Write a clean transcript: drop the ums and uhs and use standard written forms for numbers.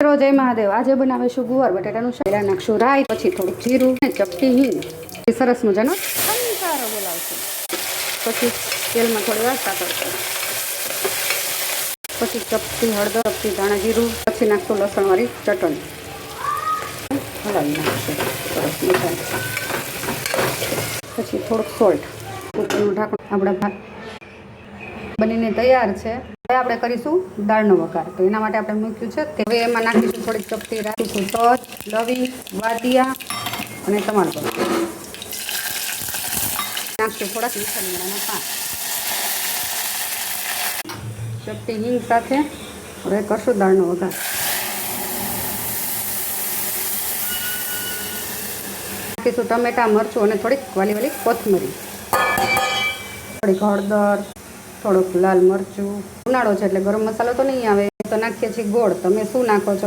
મિત્રો જય મહાદેવ। આજે બનાવીશું ગુવાર બટાટાનું શાક। નાખશું રાઈ, પછી થોડું જીરું ને ચપટી હિંગ, સરસ મજાનો સંસારો બોલાવશું। પછી તેલમાં થોડી વાર સાતળશું, પછી ચપટી હળદર, ચપટી ધાણા જીરું, પછી નાખશું લસણવાળી ચટણી, હલાવી નાખશું સરસ મસાલો, પછી થોડુંક સોલ્ટ, ઉપરનું ઢાંકણ। આપણા ભાત બનીને તૈયાર છે। હવે આપણે કરીશું દાળનો વઘાર। તો એના માટે આપણે મૂક્યું છે તે હવે એમાં નાખીશું થોડીક ચપટી, રાખીશું તજ, લવિંગ, વાદિયા અને તમાલપત્ર, નાખશું થોડાક મીઠા લીમડાના પાન, ચપટી હિંગ સાથે હવે કરશું દાળનો વઘાર। નાખીશું ટમેટા, મરચું અને થોડીક વાલી કોથમરી, થોડીક હળદર, થોડુંક લાલ મરચું। ઉનાળો છે એટલે ગરમ મસાલો તો નહીં આવે, તો નાખીએ છીએ ગોળ। તમે શું નાખો છો?